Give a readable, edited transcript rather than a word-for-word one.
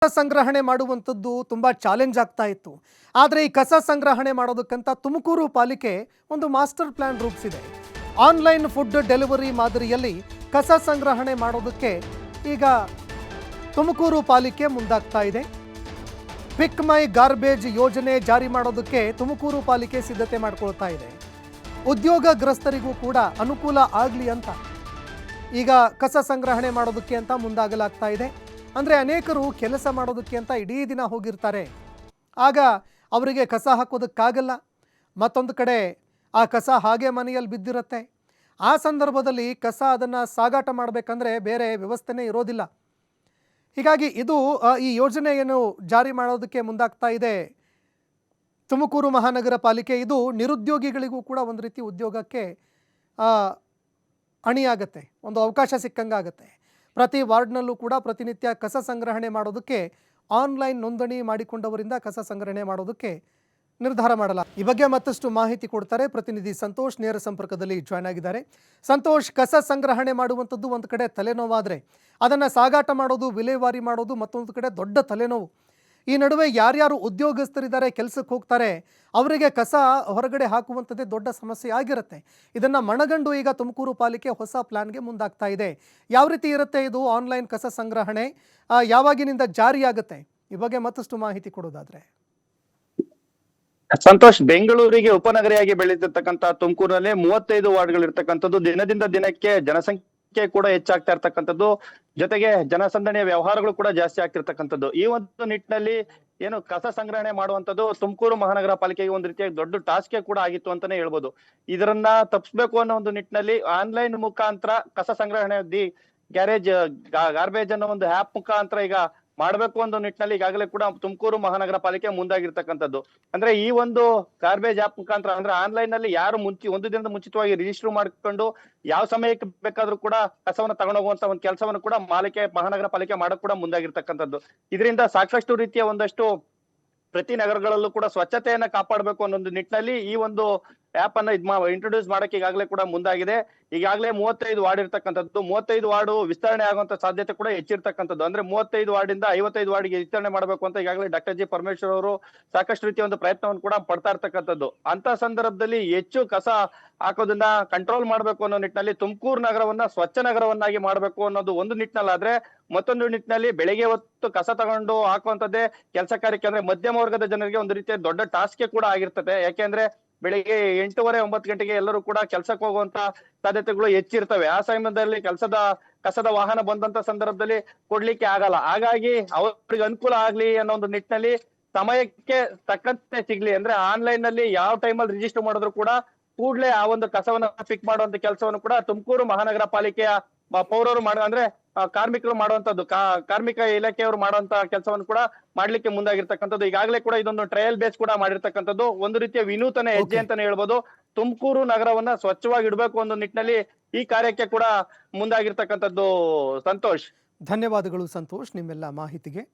ಸಂಗ್ರಹಣೆ ಮಾಡುವಂಥದ್ದು ತುಂಬ ಚಾಲೆಂಜ್ ಆಗ್ತಾ ಇತ್ತು. ಆದರೆ ಈ ಕಸ ಸಂಗ್ರಹಣೆ ಮಾಡೋದಕ್ಕಂತ ತುಮಕೂರು ಪಾಲಿಕೆ ಒಂದು ಮಾಸ್ಟರ್ ಪ್ಲಾನ್ ರೂಪಿಸಿದೆ. ಆನ್ಲೈನ್ ಫುಡ್ ಡೆಲಿವರಿ ಮಾದರಿಯಲ್ಲಿ ಕಸ ಸಂಗ್ರಹಣೆ ಮಾಡೋದಕ್ಕೆ ಈಗ ತುಮಕೂರು ಪಾಲಿಕೆ ಮುಂದಾಗ್ತಾ ಇದೆ. ಪಿಕ್ ಮೈ ಗಾರ್ಬೇಜ್ ಯೋಜನೆ ಜಾರಿ ಮಾಡೋದಕ್ಕೆ ತುಮಕೂರು ಪಾಲಿಕೆ ಸಿದ್ಧತೆ ಮಾಡಿಕೊಳ್ತಾ ಇದೆ. ಉದ್ಯೋಗಗ್ರಸ್ತರಿಗೂ ಕೂಡ ಅನುಕೂಲ ಆಗಲಿ ಅಂತ ಈಗ ಕಸ ಸಂಗ್ರಹಣೆ ಮಾಡೋದಕ್ಕೆ ಅಂತ ಮುಂದಾಗಲಾಗ್ತಾ ಇದೆ. ಅಂದರೆ ಅನೇಕರು ಕೆಲಸ ಮಾಡೋದಕ್ಕೆ ಅಂತ ಇಡೀ ದಿನ ಹೋಗಿರ್ತಾರೆ. ಆಗ ಅವರಿಗೆ ಕಸ ಹಾಕೋದಕ್ಕಾಗಲ್ಲ. ಮತ್ತೊಂದು ಕಡೆ ಆ ಕಸ ಹಾಗೆ ಮನೆಯಲ್ಲಿ ಬಿದ್ದಿರುತ್ತೆ. ಆ ಸಂದರ್ಭದಲ್ಲಿ ಕಸ ಅದನ್ನು ಸಾಗಾಟ ಮಾಡಬೇಕಂದ್ರೆ ಬೇರೆ ವ್ಯವಸ್ಥೆನೇ ಇರೋದಿಲ್ಲ. ಹೀಗಾಗಿ ಈ ಯೋಜನೆಯನ್ನು ಜಾರಿ ಮಾಡೋದಕ್ಕೆ ಮುಂದಾಗ್ತಾ ಇದೆ ತುಮಕೂರು ಮಹಾನಗರ ಪಾಲಿಕೆ. ಇದು ನಿರುದ್ಯೋಗಿಗಳಿಗೂ ಕೂಡ ಒಂದು ರೀತಿ ಉದ್ಯೋಗಕ್ಕೆ ಅಣಿಯಾಗತ್ತೆ, ಒಂದು ಅವಕಾಶ ಸಿಕ್ಕಂಗಾಗತ್ತೆ. ಪ್ರತಿ ವಾರ್ಡ್ನಲ್ಲೂ ಕೂಡ ಪ್ರತಿನಿತ್ಯ ಕಸ ಸಂಗ್ರಹಣೆ ಮಾಡೋದಕ್ಕೆ ಆನ್ಲೈನ್ ನೋಂದಣಿ ಮಾಡಿಕೊಂಡವರಿಂದ ಕಸ ಸಂಗ್ರಹಣೆ ಮಾಡೋದಕ್ಕೆ ನಿರ್ಧಾರ ಮಾಡಲಾಗಿದೆ. ಈ ಬಗ್ಗೆ ಮತ್ತಷ್ಟು ಮಾಹಿತಿ ಕೊಡ್ತಾರೆ ಪ್ರತಿನಿಧಿ ಸಂತೋಷ್, ನೇರ ಸಂಪರ್ಕದಲ್ಲಿ ಜಾಯ್ನ್ ಆಗಿದ್ದಾರೆ. ಸಂತೋಷ್, ಕಸ ಸಂಗ್ರಹಣೆ ಮಾಡುವಂಥದ್ದು ಒಂದು ಕಡೆ ತಲೆನೋವಾದರೆ ಅದನ್ನು ಸಾಗಾಟ ಮಾಡೋದು, ವಿಲೇವಾರಿ ಮಾಡೋದು ಮತ್ತೊಂದು ಕಡೆ ದೊಡ್ಡ ತಲೆನೋವು. ಈ ನಡುವೆ ಯಾರ್ಯಾರು ಉದ್ಯೋಗಸ್ಥರಿದ್ದಾರೆ, ಕೆಲಸಕ್ಕೆ ಹೋಗ್ತಾರೆ, ಅವರಿಗೆ ಕಸ ಹೊರಗಡೆ ಹಾಕುವಂಥದ್ದೇ ದೊಡ್ಡ ಸಮಸ್ಯೆ ಆಗಿರುತ್ತೆ. ಇದನ್ನು ಮನಗಂಡು ಈಗ ತುಮಕೂರು ಪಾಲಿಕೆ ಹೊಸ ಪ್ಲಾನ್ಗೆ ಮುಂದಾಗ್ತಾ ಇದೆ. ಯಾವ ರೀತಿ ಇರುತ್ತೆ ಇದು ಆನ್ಲೈನ್ ಕಸ ಸಂಗ್ರಹಣೆ, ಯಾವಾಗಿನಿಂದ ಜಾರಿಯಾಗುತ್ತೆ? ಈ ಬಗ್ಗೆ ಮತ್ತಷ್ಟು ಮಾಹಿತಿ ಕೊಡೋದಾದ್ರೆ. ಸಂತೋಷ್, ಬೆಂಗಳೂರಿಗೆ ಉಪನಗರಿಯಾಗಿ ಬೆಳೆದಿರ್ತಕ್ಕಂಥ ತುಮಕೂರಿನಲ್ಲಿ 35 ವಾರ್ಡ್ಗಳು ಇರ್ತಕ್ಕಂಥದ್ದು. ದಿನದಿಂದ ದಿನಕ್ಕೆ ಜನಸಂಖ್ಯೆ ಕೂಡ ಹೆಚ್ಚಾಗ್ತಾ ಇರ್ತಕ್ಕಂಥದ್ದು, ಜೊತೆಗೆ ಜನಸಂದಣಿಯ ವ್ಯವಹಾರಗಳು ಕೂಡ ಜಾಸ್ತಿ ಆಗ್ತಿರ್ತಕ್ಕಂಥದ್ದು. ಈ ಒಂದು ನಿಟ್ಟಿನಲ್ಲಿ ಏನು ಕಸ ಸಂಗ್ರಹಣೆ ಮಾಡುವಂತದ್ದು ತುಮಕೂರು ಮಹಾನಗರ ಪಾಲಿಕೆಗೆ ಒಂದು ರೀತಿಯ ದೊಡ್ಡ ಟಾಸ್ಕ್ ಕೂಡ ಆಗಿತ್ತು ಅಂತಾನೆ ಹೇಳ್ಬೋದು. ಇದರನ್ನ ತಪ್ಪಿಸ್ಬೇಕು ಅನ್ನೋ ಒಂದು ನಿಟ್ಟಿನಲ್ಲಿ ಆನ್ಲೈನ್ ಮುಖಾಂತರ ಕಸ ಸಂಗ್ರಹಣೆ ಗಾರ್ಬೇಜ್ ಅನ್ನೋ ಒಂದು ಆಪ್ ಮುಖಾಂತರ ಈಗ ಮಾಡ್ಬೇಕು ಅನ್ನೋ ನಿಟ್ಟಿನಲ್ಲಿ ಈಗಾಗಲೇ ಕೂಡ ತುಮಕೂರು ಮಹಾನಗರ ಪಾಲಿಕೆ ಮುಂದಾಗಿರ್ತಕ್ಕಂಥದ್ದು. ಅಂದ್ರೆ ಈ ಒಂದು ಗಾರ್ಬೇಜ್ ಆಪ್ ಮುಖಾಂತರ ಅಂದ್ರೆ ಆನ್ಲೈನ್ ನಲ್ಲಿ ಯಾರು ಒಂದು ದಿನದ ಮುಂಚಿತವಾಗಿ ರಿಜಿಸ್ಟರ್ ಮಾಡ್ಕೊಂಡು ಯಾವ ಸಮಯಕ್ಕೆ ಬೇಕಾದ್ರೂ ಕೂಡ ಕಸವನ್ನ ತಗೊಂಡೋಗುವಂತ ಒಂದು ಕೆಲಸವನ್ನು ಕೂಡ ಮಹಾನಗರ ಪಾಲಿಕೆ ಮಾಡಕ್ ಕೂಡ ಮುಂದಾಗಿರ್ತಕ್ಕಂಥದ್ದು. ಇದರಿಂದ ಸಾಕಷ್ಟು ರೀತಿಯ ಒಂದಷ್ಟು ಪ್ರತಿ ನಗರಗಳಲ್ಲೂ ಕೂಡ ಸ್ವಚ್ಛತೆಯನ್ನ ಕಾಪಾಡಬೇಕು ಅನ್ನೋ ಒಂದು ನಿಟ್ಟಿನಲ್ಲಿ ಈ ಒಂದು ಆಪ್ ಅನ್ನ ಇಂಟ್ರೊಡ್ಯೂಸ್ ಮಾಡಕ್ಕೆ ಈಗಾಗಲೇ ಕೂಡ ಮುಂದಾಗಿದೆ. ಈಗಾಗಲೇ 35 ವಾರ್ಡ್ ಇರ್ತಕ್ಕಂಥದ್ದು, 35 ವಾರ್ಡ್ ವಿಸ್ತರಣೆ ಆಗುವಂತ ಸಾಧ್ಯತೆ ಕೂಡ ಹೆಚ್ಚಿರ್ತಕ್ಕಂಥದ್ದು. ಅಂದ್ರೆ 35 ವಾರ್ಡ್ ಇಂದ 55 ವಾರ್ಡ್ಗೆ ವಿಸ್ತರಣೆ ಮಾಡಬೇಕು ಅಂತ ಈಗಾಗಲೇ ಡಾಕ್ಟರ್ ಜಿ ಪರಮೇಶ್ವರ್ ಅವರು ಸಾಕಷ್ಟು ರೀತಿಯ ಒಂದು ಪ್ರಯತ್ನವನ್ನು ಕೂಡ ಪಡ್ತಾ ಇರ್ತಕ್ಕಂಥದ್ದು. ಅಂತ ಸಂದರ್ಭದಲ್ಲಿ ಹೆಚ್ಚು ಕಸ ಹಾಕೋದನ್ನ ಕಂಟ್ರೋಲ್ ಮಾಡ್ಬೇಕು ಅನ್ನೋ ನಿಟ್ಟಿನಲ್ಲಿ ತುಮಕೂರು ನಗರವನ್ನ ಸ್ವಚ್ಛ ನಗರವನ್ನಾಗಿ ಮಾಡ್ಬೇಕು ಅನ್ನೋದು ಒಂದು ನಿಟ್ಟಿನಲ್ಲಾದ್ರೆ, ಮತ್ತೊಂದು ನಿಟ್ಟಿನಲ್ಲಿ ಬೆಳಿಗ್ಗೆ ಹೊತ್ತು ಕಸ ತಗೊಂಡು ಹಾಕುವಂತದ್ದೇ ಕೆಲಸ ಕಾರ್ಯಕ್ಕೆ ಅಂದ್ರೆ ಮಧ್ಯಮ ವರ್ಗದ ಜನರಿಗೆ ಒಂದು ರೀತಿಯ ದೊಡ್ಡ ಟಾಸ್ಕ್ ಕೂಡ ಆಗಿರ್ತದೆ. ಯಾಕೆಂದ್ರೆ ಬೆಳಿಗ್ಗೆ 8:30 9 ಗಂಟೆಗೆ ಎಲ್ಲರೂ ಕೂಡ ಕೆಲ್ಸಕ್ಕೆ ಹೋಗುವಂತ ಸಾಧ್ಯತೆಗಳು ಹೆಚ್ಚಿರ್ತವೆ. ಆ ಸಮಯದಲ್ಲಿ ಕಸದ ವಾಹನ ಬಂದಂತ ಸಂದರ್ಭದಲ್ಲಿ ಕೊಡ್ಲಿಕ್ಕೆ ಆಗಲ್ಲ. ಹಾಗಾಗಿ ಅವ್ರಿಗೆ ಅನುಕೂಲ ಆಗ್ಲಿ ಅನ್ನೋ ಒಂದು ನಿಟ್ಟಿನಲ್ಲಿ ಸಮಯಕ್ಕೆ ತಕ್ಕಂತೆ ಸಿಗ್ಲಿ ಅಂದ್ರೆ ಆನ್ಲೈನ್ ನಲ್ಲಿ ಯಾವ ಟೈಮಲ್ಲಿ ರಿಜಿಸ್ಟರ್ ಮಾಡಿದ್ರು ಕೂಡ ಕೂಡ್ಲೆ ಆ ಒಂದು ಕಸವನ್ನ ಪಿಕ್ ಮಾಡುವಂತ ಕೆಲಸವನ್ನು ಕೂಡ ತುಮಕೂರು ಮಹಾನಗರ ಪಾಲಿಕೆಯ ಪೌರರು ಅಂದ್ರೆ ಕಾರ್ಮಿಕರು ಮಾಡುವಂತದ್ದು, ಕಾರ್ಮಿಕ ಇಲಾಖೆಯವರು ಮಾಡುವಂತ ಕೆಲಸವನ್ನು ಕೂಡ ಮಾಡ್ಲಿಕ್ಕೆ ಮುಂದಾಗಿರ್ತಕ್ಕಂಥದ್ದು. ಈಗಾಗಲೇ ಕೂಡ ಇದೊಂದು ಟ್ರಯಲ್ ಬೇಸ್ ಕೂಡ ಮಾಡಿರ್ತಕ್ಕಂಥದ್ದು. ಒಂದು ರೀತಿಯ ವಿನೂತನ ಹೆಜ್ಜೆ ಅಂತಾನೆ ಹೇಳ್ಬೋದು. ತುಮಕೂರು ನಗರವನ್ನ ಸ್ವಚ್ಛವಾಗಿ ಇಡಬೇಕು ಅನ್ನೋ ನಿಟ್ಟಿನಲ್ಲಿ ಈ ಕಾರ್ಯಕ್ಕೆ ಕೂಡ ಮುಂದಾಗಿರ್ತಕ್ಕಂಥದ್ದು. ಸಂತೋಷ್, ಧನ್ಯವಾದಗಳು ಸಂತೋಷ್ ನಿಮ್ಮೆಲ್ಲ ಮಾಹಿತಿಗೆ.